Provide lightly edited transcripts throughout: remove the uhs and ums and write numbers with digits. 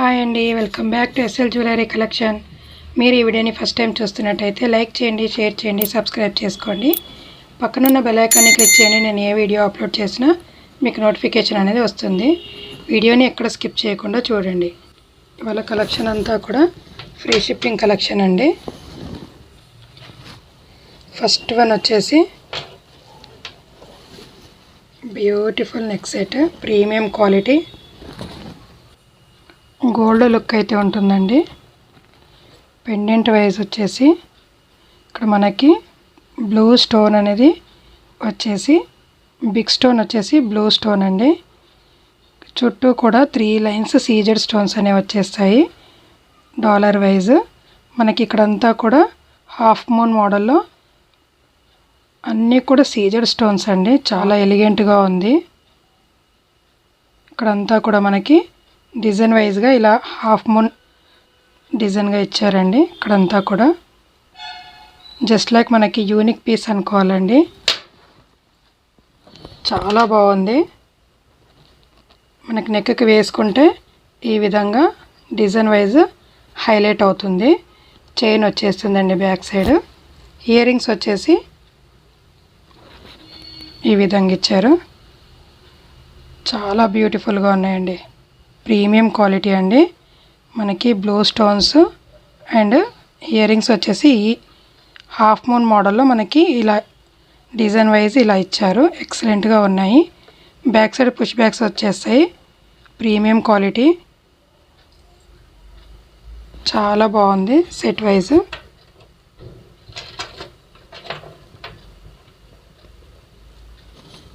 Hi అండి, welcome back to SL jewellery collection. మీరు ఈ వీడియోని ఫస్ట్ టైం చూస్తున్నట్టయితే లైక్ చేయండి, షేర్ చేయండి, సబ్స్క్రైబ్ చేసుకోండి. పక్కనున్న బెల్ ఐకాన్ని క్లిక్ చేయండి. నేను ఏ వీడియో అప్లోడ్ చేసినా మీకు నోటిఫికేషన్ అనేది వస్తుంది. వీడియోని ఎక్కడ స్కిప్ చేయకుండా చూడండి. ఇవాళ కలెక్షన్ అంతా కూడా ఫ్రీ షిప్పింగ్ కలెక్షన్ అండి. ఫస్ట్ వన్ వచ్చేసి beautiful neck set, premium quality, gold look అయితే ఉంటుందండి. పెండెంట్ వైజ్ వచ్చేసి ఇక్కడ మనకి బ్లూ స్టోన్ అనేది వచ్చేసి బిగ్ స్టోన్ వచ్చేసి బ్లూ స్టోన్ అండి. చుట్టూ కూడా 3 లైన్స్ సీజెడ్ స్టోన్స్ అనేవి వచ్చేస్తాయి డాలర్ వైజ్. మనకి ఇక్కడంతా కూడా హాఫ్ మూన్ మోడల్లో అన్నీ కూడా సీజెడ్ స్టోన్స్ అండి. చాలా ఎలిగెంట్గా ఉంది. ఇక్కడంతా కూడా మనకి డిజైన్ వైజ్గా ఇలా హాఫ్ మూన్ డిజైన్గా ఇచ్చారండి. ఇక్కడంతా కూడా జస్ట్ లైక్ మనకి యూనిక్ పీస్ అనుకోవాలండి. చాలా బాగుంది. మనకి నెక్కి వేసుకుంటే ఈ విధంగా డిజైన్ వైజ్ హైలైట్ అవుతుంది. చైన్ వచ్చేస్తుందండి బ్యాక్ సైడ్. ఇయర్ రింగ్స్ వచ్చేసి ఈ విధంగా ఇచ్చారు. చాలా బ్యూటిఫుల్గా ఉన్నాయండి. ప్రీమియం క్వాలిటీ అండి. మనకి blue stones and ear rings వచ్చేసి ఈ హాఫ్ మూన్ మోడల్లో మనకి ఇలా డిజైన్ వైజ్ ఇలా ఇచ్చారు. ఎక్సలెంట్గా ఉన్నాయి. బ్యాక్ సైడ్ పుష్ బ్యాక్స్ వచ్చేస్తాయి. ప్రీమియం క్వాలిటీ, చాలా బాగుంది సెట్ వైజ్.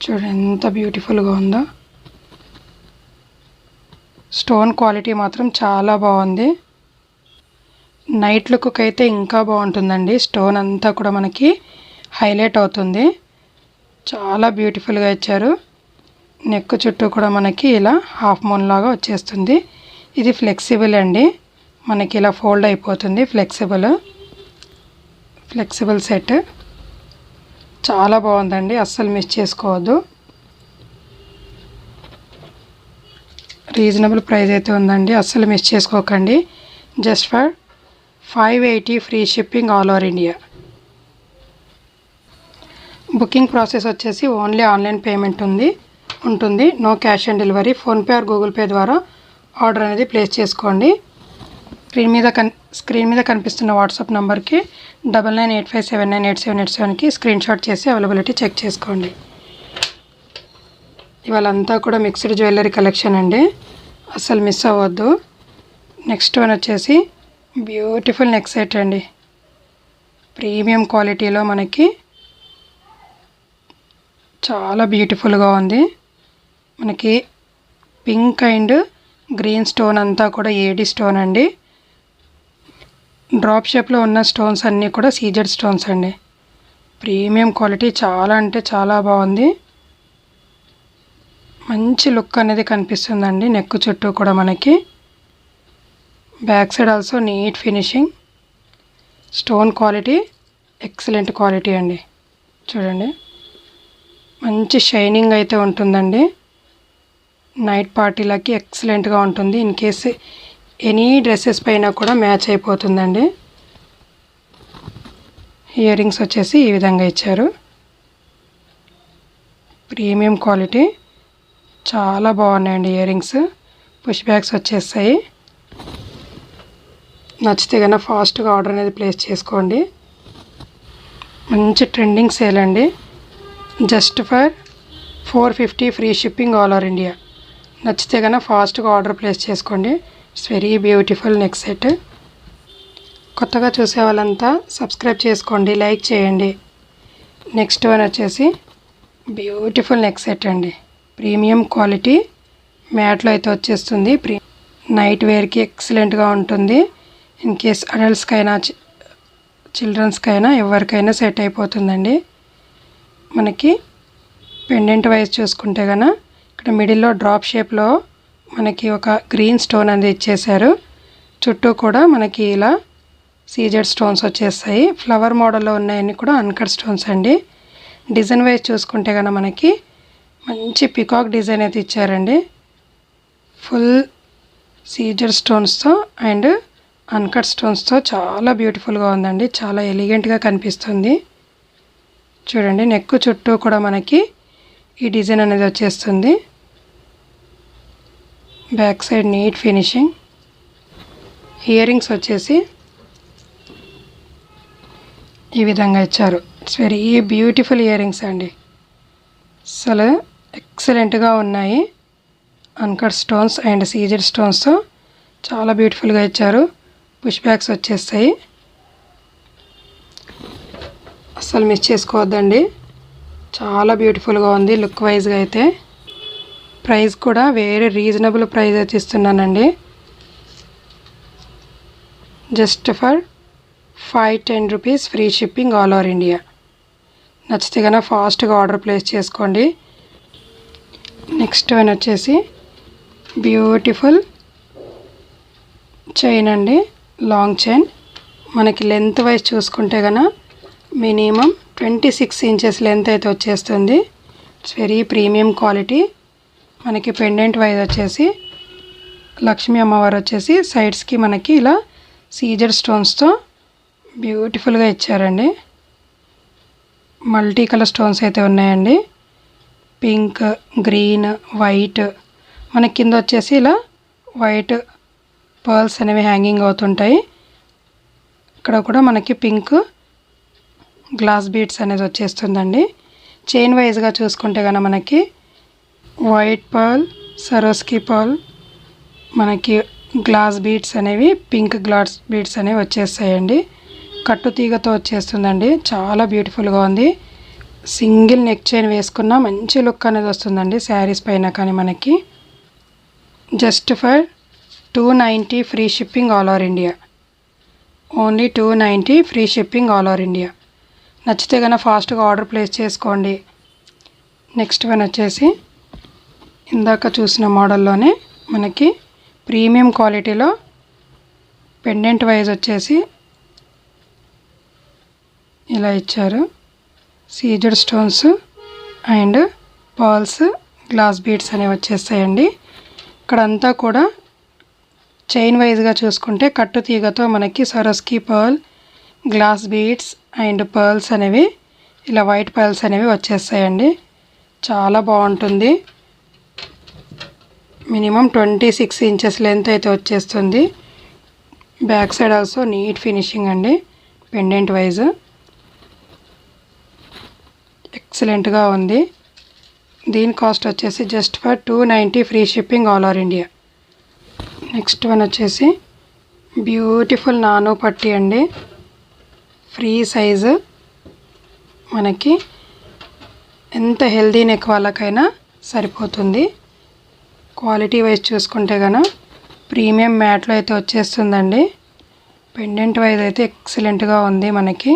చూడండి ఎంత బ్యూటిఫుల్గా ఉందో. స్టోన్ క్వాలిటీ మాత్రం చాలా బాగుంది. నైట్ లుక్కి అయితే ఇంకా బాగుంటుందండి. స్టోన్ అంతా కూడా మనకి హైలైట్ అవుతుంది. చాలా బ్యూటిఫుల్గా ఇచ్చారు. నెక్ చుట్టూ కూడా మనకి ఇలా హాఫ్ మూన్ లాగా వచ్చేస్తుంది. ఇది ఫ్లెక్సిబుల్ అండి. మనకి ఇలా ఫోల్డ్ అయిపోతుంది. ఫ్లెక్సిబుల్ సెట్ చాలా బాగుందండి. అస్సలు మిస్ చేసుకోవద్దు. రీజనబుల్ ప్రైస్ అయితే ఉందండి. అస్సలు మిస్ చేసుకోకండి. Just for 580 free shipping all over India. Booking process వచ్చేసి ఓన్లీ ఆన్లైన్ పేమెంట్ ఉంటుంది. No cash on delivery. PhonePe or Google Pay ద్వారా ఆర్డర్ అనేది ప్లేస్ చేసుకోండి. స్క్రీన్ మీద కనిపిస్తున్న వాట్సాప్ నెంబర్కి 9985798787కి స్క్రీన్ షాట్ చేసి అవైలబిలిటీ చెక్ చేసుకోండి. ఇవాళంతా కూడా మిక్స్డ్ జ్యువెలరీ కలెక్షన్ అండి. అస్సలు మిస్ అవ్వద్దు. నెక్స్ట్ వన్ వచ్చేసి బ్యూటిఫుల్ నెక్ సెట్ అండి. ప్రీమియం క్వాలిటీలో మనకి చాలా బ్యూటిఫుల్గా ఉంది. మనకి పింక్ అండ్ గ్రీన్ స్టోన్ అంతా కూడా ఏడి స్టోన్ అండి. డ్రాప్ షేప్లో ఉన్న స్టోన్స్ అన్నీ కూడా సీజెడ్ స్టోన్స్ అండి. ప్రీమియం క్వాలిటీ, చాలా అంటే చాలా బాగుంది. మంచి లుక్ అనేది కనిపిస్తుందండి. నెక్ చుట్టూ కూడా మనకి back side also neat finishing. Stone quality excellent quality అండి. చూడండి మంచి షైనింగ్ అయితే ఉంటుందండి. నైట్ పార్టీలకి ఎక్సలెంట్గా ఉంటుంది. ఇన్ కేస్ ఎనీ డ్రెస్సెస్ పైన కూడా మ్యాచ్ అయిపోతుందండి. ఇయర్ రింగ్స్ వచ్చేసి ఈ విధంగా ఇచ్చారు. ప్రీమియం క్వాలిటీ, చాలా బాగున్నాయండి ఇయర్ రింగ్స్. పుష్ బ్యాగ్స్ వచ్చేస్తాయి. నచ్చితే కన్నా ఫాస్ట్గా ఆర్డర్ అనేది ప్లేస్ చేసుకోండి. మంచి ట్రెండింగ్ సేల్ అండి. Just for 450 free shipping all over India. నచ్చితే కన్నా ఫాస్ట్గా ఆర్డర్ ప్లేస్ చేసుకోండి. It's very beautiful neck set. కొత్తగా చూసే వాళ్ళంతా సబ్స్క్రైబ్ చేసుకోండి, లైక్ చేయండి. నెక్స్ట్ వన్ వచ్చేసి బ్యూటిఫుల్ నెక్ సెట్ అండి. ప్రీమియం క్వాలిటీ మ్యాట్లో అయితే వచ్చేస్తుంది. నైట్ వేర్కి ఎక్సలెంట్గా ఉంటుంది. ఇన్ కేస్ అడల్ట్స్కైనా చిల్డ్రన్స్కైనా ఎవరికైనా సెట్ అయిపోతుందండి. మనకి పెండెంట్ వైజ్ చూసుకుంటే కన్నా ఇక్కడ మిడిల్లో డ్రాప్ షేప్లో మనకి ఒక గ్రీన్ స్టోన్ అనేది ఇచ్చేసారు. చుట్టూ కూడా మనకి ఇలా సీజెడ్ స్టోన్స్ వచ్చేస్తాయి. ఫ్లవర్ మోడల్లో ఉన్నాయన్నీ కూడా అన్కట్ స్టోన్స్ అండి. డిజైన్ వైజ్ చూసుకుంటే కన్నా మనకి మంచి పికాక్ డిజైన్ అయితే ఇచ్చారండి. ఫుల్ సీజర్ స్టోన్స్తో అండ్ అన్కట్ స్టోన్స్తో చాలా బ్యూటిఫుల్గా ఉందండి. చాలా ఎలిగెంట్గా కనిపిస్తుంది. చూడండి, నెక్ చుట్టూ కూడా మనకి ఈ డిజైన్ అనేది వచ్చేస్తుంది. Back side neat finishing. Earrings వచ్చేసి ఈ విధంగా ఇచ్చారు. It's very beautiful earrings అండి. అసలు ఎక్సలెంట్గా ఉన్నాయి. అన్కట్ స్టోన్స్ అండ్ సీజర్ స్టోన్స్తో చాలా బ్యూటిఫుల్గా ఇచ్చారు. పుష్ బ్యాక్స్ వచ్చేస్తాయి. అస్సలు మిస్ చేసుకోవద్దండి. చాలా బ్యూటిఫుల్గా ఉంది లుక్ వైజ్గా అయితే. ప్రైస్ కూడా వెరీ రీజనబుల్ ప్రైస్ అయితే ఇస్తున్నానండి. Just for 510 rupees free shipping all over India. నచ్చితే కనుక ఫాస్ట్గా ఆర్డర్ ప్లేస్ చేసుకోండి. నెక్స్ట్ వన్ వచ్చేసి బ్యూటిఫుల్ చైన్ అండి. Long chain. మనకి లెంత్ వైజ్ చూసుకుంటే కనుక మినిమం 26 ఇంచెస్ లెంత్ అయితే వచ్చేస్తుంది. It's very premium quality. మనకి పెండెంట్ వైజ్ వచ్చేసి లక్ష్మీ అమ్మవారు వచ్చేసి సైడ్స్కి మనకి ఇలా సీజర్ స్టోన్స్తో బ్యూటిఫుల్గా ఇచ్చారండి. మల్టీ కలర్ స్టోన్స్ అయితే ఉన్నాయండి. Pink, green, white. మనకి కింద వచ్చేసి ఇలా వైట్ పర్ల్స్ అనేవి హ్యాంగింగ్ అవుతుంటాయి. ఇక్కడ కూడా మనకి పింక్ గ్లాస్ బీడ్స్ అనేది వచ్చేస్తుందండి. చైన్ వైజ్గా చూసుకుంటే కనుక మనకి వైట్ పర్ల్, సరోస్కి పర్ల్, మనకి గ్లాస్ బీడ్స్ అనేవి పింక్ గ్లాస్ బీడ్స్ అనేవి వచ్చేస్తాయండి. కట్టు తీగతో వచ్చేస్తుందండి. చాలా బ్యూటిఫుల్గా ఉంది. సింగిల్ నెక్ చైన్ వేసుకున్న మంచి లుక్ అనేది వస్తుందండి శారీస్ పైన. కానీ మనకి just for 290 free shipping all over India. Only 290 free shipping all over India. నచ్చితే కనుక ఫాస్ట్గా ఆర్డర్ ప్లేస్ చేసుకోండి. నెక్స్ట్ వన్ వచ్చేసి ఇందాక చూసిన మోడల్లోనే మనకి ప్రీమియం క్వాలిటీలో పెండెంట్ వైజ్ వచ్చేసి ఇలా ఇచ్చారు. CZ stones and pearls, glass beads అనేవి వచ్చేస్తాయండి. ఇక్కడంతా కూడా చైన్ వైజ్గా చూసుకుంటే కట్టు తీగతో మనకి సరస్కి pearl, glass beads and pearls అనేవి ఇలా వైట్ పర్ల్స్ అనేవి వచ్చేస్తాయండి. చాలా బాగుంటుంది. మినిమం 26 ఇంచెస్ లెంత్ అయితే వచ్చేస్తుంది. Back side also neat finishing అండి. పెండెంట్ వైజ్ ఎక్సలెంట్గా ఉంది. దీని కాస్ట్ వచ్చేసి just for 290 free shipping all over India. Next one వచ్చేసి బ్యూటిఫుల్ నానో పట్టి అండి. Free size. మనకి ఎంత హెల్దీ నెక్ వాళ్ళకైనా సరిపోతుంది. క్వాలిటీ వైజ్ చూసుకుంటే కనుక ప్రీమియం మ్యాట్లో అయితే వచ్చేస్తుందండి. పెండెంట్ వైజ్ అయితే ఎక్సలెంట్గా ఉంది. మనకి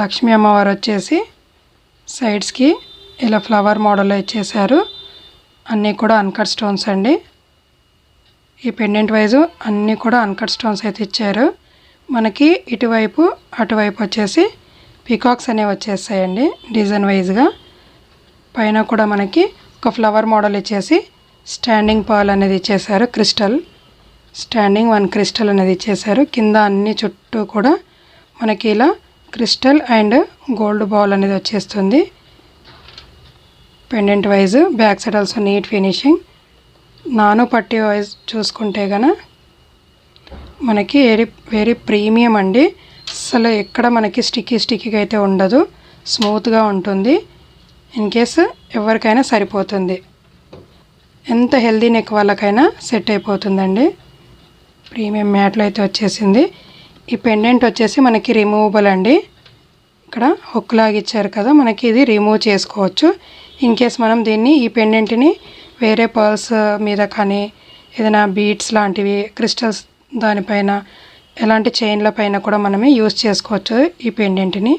లక్ష్మీ అమ్మవారు వచ్చేసి సైడ్స్కి ఇలా ఫ్లవర్ మోడల్లో ఇచ్చేసారు. అన్నీ కూడా అన్కట్ స్టోన్స్ అండి. ఈ పెండెంట్ వైజు అన్నీ కూడా అన్కట్ స్టోన్స్ అయితే ఇచ్చారు. మనకి ఇటువైపు అటువైపు వచ్చేసి పీకాక్స్ అనేవి వచ్చేస్తాయండి డిజైన్ వైజ్గా. పైన కూడా మనకి ఒక ఫ్లవర్ మోడల్ ఇచ్చేసి స్టాండింగ్ పర్ల్ అనేది ఇచ్చేసారు. క్రిస్టల్ స్టాండింగ్ 1 క్రిస్టల్ అనేది ఇచ్చేసారు. కింద అన్ని చుట్టూ కూడా మనకి ఇలా క్రిస్టల్ అండ్ గోల్డ్ బాల్ అనేది వచ్చేస్తుంది. Pendant wise back side also neat finishing. Nano పట్టి వైజ్ చూసుకుంటే కనుక మనకి వెరీ ప్రీమియం అండి. అసలు ఎక్కడ మనకి స్టిక్కీగా అయితే ఉండదు. స్మూత్గా ఉంటుంది. ఇన్ కేసు ఎవరికైనా సరిపోతుంది. ఎంత హెల్దీ నెక్ వాళ్ళకైనా సెట్ అయిపోతుందండి. ప్రీమియం మ్యాట్లో అయితే వచ్చేసింది. ఈ పెండెంట్ వచ్చేసి మనకి రిమూవబుల్ అండి. ఇక్కడ హుక్ లాగా ఇచ్చారు కదా, మనకి ఇది రిమూవ్ చేసుకోవచ్చు. ఇన్ కేస్ మనం దీన్ని ఈ పెండెంట్ని వేరే పర్ల్స్ మీద కానీ ఏదైనా బీడ్స్ లాంటివి క్రిస్టల్స్ దానిపైన ఎలాంటి చైన్ల పైన కూడా మనమే యూజ్ చేసుకోవచ్చు ఈ పెండెంట్ని.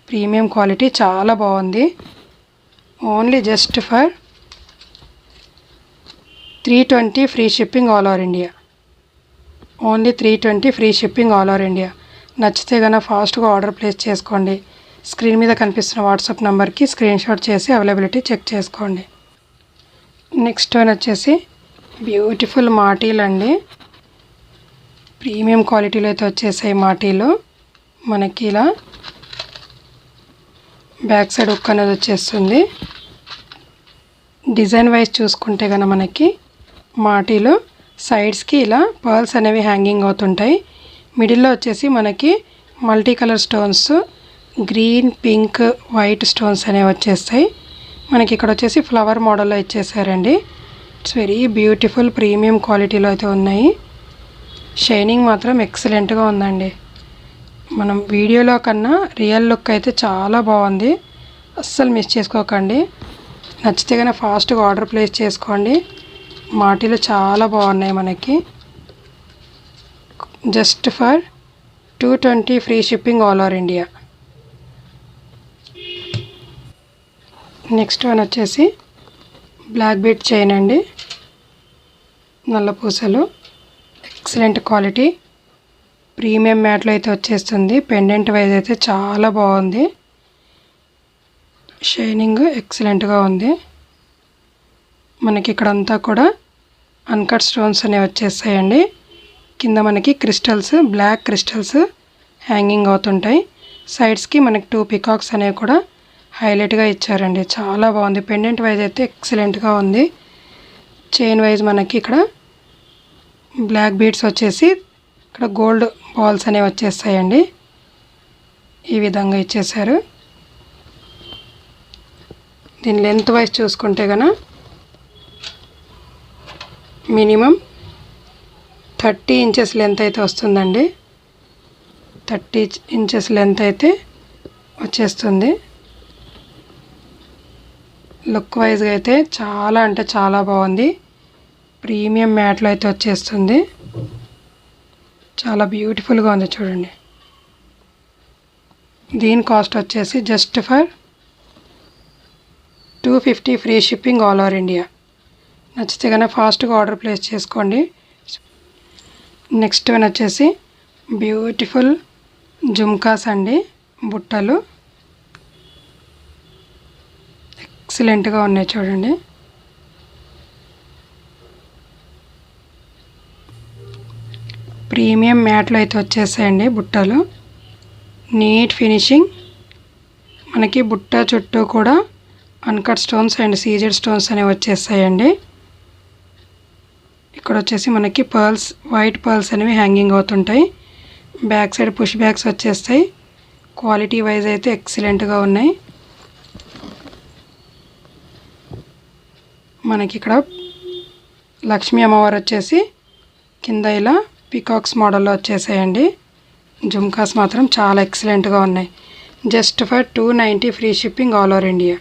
ప్రీమియం క్వాలిటీ చాలా బాగుంది. Only just for 320 free shipping all over India. Only 320 free shipping all over India. నచ్చితే కనుక ఫాస్ట్గా ఆర్డర్ ప్లేస్ చేసుకోండి. స్క్రీన్ మీద కనిపిస్తున్న వాట్సాప్ నెంబర్కి స్క్రీన్ షాట్ చేసి అవైలబిలిటీ చెక్ చేసుకోండి. నెక్స్ట్ వన్ వచ్చేసి బ్యూటిఫుల్ మాటీలు అండి. ప్రీమియం క్వాలిటీలో అయితే వచ్చేసాయి మాటీలు. మనకి ఇలా బ్యాక్ సైడ్ హుక్ అనేది వచ్చేస్తుంది. డిజైన్ వైజ్ చూసుకుంటే కనుక మనకి మాటీలు సైడ్స్కి ఇలా పర్ల్స్ అనేవి హ్యాంగింగ్ అవుతుంటాయి. మిడిల్లో వచ్చేసి మనకి multi colour stones, green, pink, white stones అనేవి వచ్చేస్తాయి. మనకి ఇక్కడ వచ్చేసి ఫ్లవర్ మోడల్లో ఇచ్చేసారండి. ఇట్స్ వెరీ బ్యూటిఫుల్ ప్రీమియం క్వాలిటీలో అయితే ఉన్నాయి. షైనింగ్ మాత్రం ఎక్సలెంట్గా ఉందండి. మనం వీడియోలో కన్నా రియల్ లుక్ అయితే చాలా బాగుంది. అస్సలు మిస్ చేసుకోకండి. నచ్చితే కనుక ఫాస్ట్గా ఆర్డర్ ప్లేస్ చేసుకోండి. మాటీలు చాలా బాగున్నాయి. మనకి just for 220 free shipping all over India. Next one వచ్చేసి బ్లాక్ బీట్ చైన్ అండి. నల్ల పూసలు, ఎక్సలెంట్ క్వాలిటీ, ప్రీమియం మ్యాట్లో అయితే వచ్చేస్తుంది. పెండెంట్ వైజ్ అయితే చాలా బాగుంది. షైనింగ్ ఎక్సలెంట్గా ఉంది. మనకి ఇక్కడంతా కూడా అన్కట్ స్టోన్స్ అనేవి వచ్చేస్తాయండి. కింద మనకి క్రిస్టల్స్, బ్లాక్ క్రిస్టల్స్ హ్యాంగింగ్ అవుతుంటాయి. సైడ్స్కి మనకి 2 పికాక్స్ అనేవి కూడా హైలైట్గా ఇచ్చారండి. చాలా బాగుంది. పెండెంట్ వైజ్ అయితే ఎక్సలెంట్గా ఉంది. చైన్ వైజ్ మనకి ఇక్కడ బ్లాక్ బీడ్స్ వచ్చేసి ఇక్కడ గోల్డ్ బాల్స్ అనేవి వచ్చేస్తాయండి. ఈ విధంగా ఇచ్చేసారు. దీని లెంత్ వైజ్ చూసుకుంటే కనుక మినిమం 30 ఇంచెస్ లెంత్ అయితే వస్తుందండి. 30 ఇంచెస్ లెంత్ అయితే వచ్చేస్తుంది. లుక్ వైజ్గా అయితే చాలా అంటే చాలా బాగుంది. ప్రీమియం మ్యాట్లో అయితే వచ్చేస్తుంది. చాలా బ్యూటిఫుల్గా ఉంది చూడండి. దీని కాస్ట్ వచ్చేసి just for 250 free shipping all over India. నచ్చితే కనుక ఫాస్ట్గా ఆర్డర్ ప్లేస్ చేసుకోండి. నెక్స్ట్ వన్ వచ్చేసి బ్యూటిఫుల్ జుమ్కాస్ అండి. బుట్టలు ఎక్సలెంట్గా ఉన్నాయి చూడండి. ప్రీమియం మ్యాట్లో అయితే వచ్చేసాయండి బుట్టలు. Neat finishing. మనకి బుట్ట చుట్టూ కూడా uncut stones and CZ stones అనేవి వచ్చేస్తాయండి. ఇక్కడ వచ్చేసి మనకి పర్ల్స్, వైట్ పర్ల్స్ అనేవి హ్యాంగింగ్ అవుతుంటాయి. బ్యాక్ సైడ్ పుష్ బ్యాగ్స్ వచ్చేస్తాయి. క్వాలిటీ వైజ్ అయితే ఎక్సలెంట్గా ఉన్నాయి. మనకి ఇక్కడ లక్ష్మీ అమ్మవారు వచ్చేసి కింద ఇలా పికాక్స్ మోడల్లో వచ్చేసాయండి. జుమ్కాస్ మాత్రం చాలా ఎక్సలెంట్గా ఉన్నాయి. Just for 290 free shipping all over India.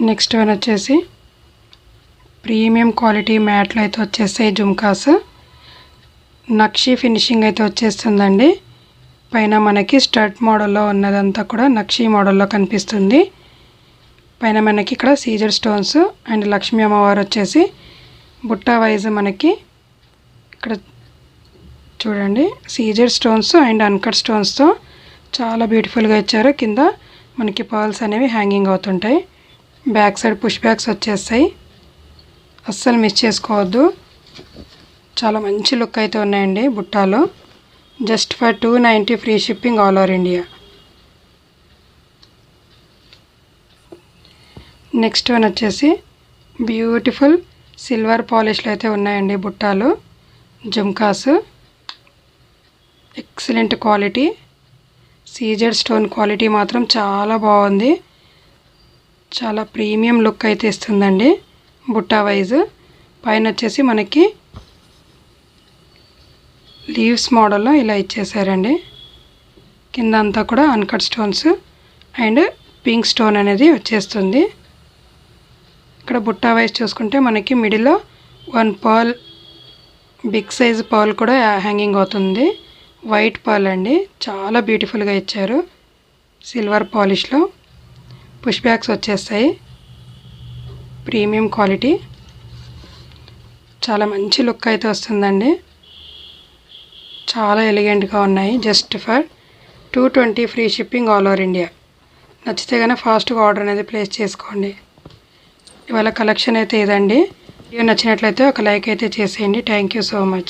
Next one వచ్చేసి ప్రీమియం క్వాలిటీ మ్యాట్లో అయితే వచ్చేస్తాయి జుమ్కాస్. నక్షి ఫినిషింగ్ అయితే వచ్చేస్తుందండి. పైన మనకి స్టడ్ మోడల్లో ఉన్నదంతా కూడా నక్షి మోడల్లో కనిపిస్తుంది. పైన మనకి ఇక్కడ సీజర్ స్టోన్స్ అండ్ లక్ష్మీ అమ్మవారు వచ్చేసి బుట్ట వైజ్ మనకి ఇక్కడ చూడండి సీజర్ స్టోన్స్ అండ్ అన్కట్ స్టోన్స్తో చాలా బ్యూటిఫుల్గా ఇచ్చారు. కింద మనకి పర్ల్స్ అనేవి హ్యాంగింగ్ అవుతుంటాయి. బ్యాక్ సైడ్ పుష్ బ్యాగ్స్ వచ్చేస్తాయి. అస్సలు మిస్ చేసుకోవద్దు. చాలా మంచి లుక్ అయితే ఉన్నాయండి బుట్టాలో. Just for 290 free shipping all over India. Next one వచ్చేసి బ్యూటిఫుల్ సిల్వర్ పాలిష్లో అయితే ఉన్నాయండి బుట్టాలు, jhumkas. Excellent quality. CZ stone quality మాత్రం చాలా బాగుంది. చాలా ప్రీమియం లుక్ అయితే ఇస్తుందండి బుట్టా వైజ్. పైన వచ్చేసి మనకి లీవ్స్ మోడల్లో ఇలా ఇచ్చేసారండి. కింద అంతా కూడా uncut stones and pink stone అనేది వచ్చేస్తుంది. ఇక్కడ బుట్టా వైజ్ చూసుకుంటే మనకి మిడిల్లో 1 పర్ల్, బిగ్ సైజ్ పర్ల్ కూడా హ్యాంగింగ్ అవుతుంది. వైట్ పర్ల్ అండి. చాలా బ్యూటిఫుల్గా ఇచ్చారు. సిల్వర్ పాలిష్లో పుష్ బ్యాగ్స్ వచ్చేస్తాయి. Premium quality. చాలా మంచి లుక్ అయితే వస్తుందండి. చాలా ఎలిగెంట్గా ఉన్నాయి. Just for 220 free shipping all over India. నచ్చితే కనుక ఫాస్ట్గా ఆర్డర్ అనేది ప్లేస్ చేసుకోండి. ఇవాళ కలెక్షన్ అయితే ఇదండి. వీడియో నచ్చినట్లయితే ఒక లైక్ అయితే చేసేయండి. Thank you so much.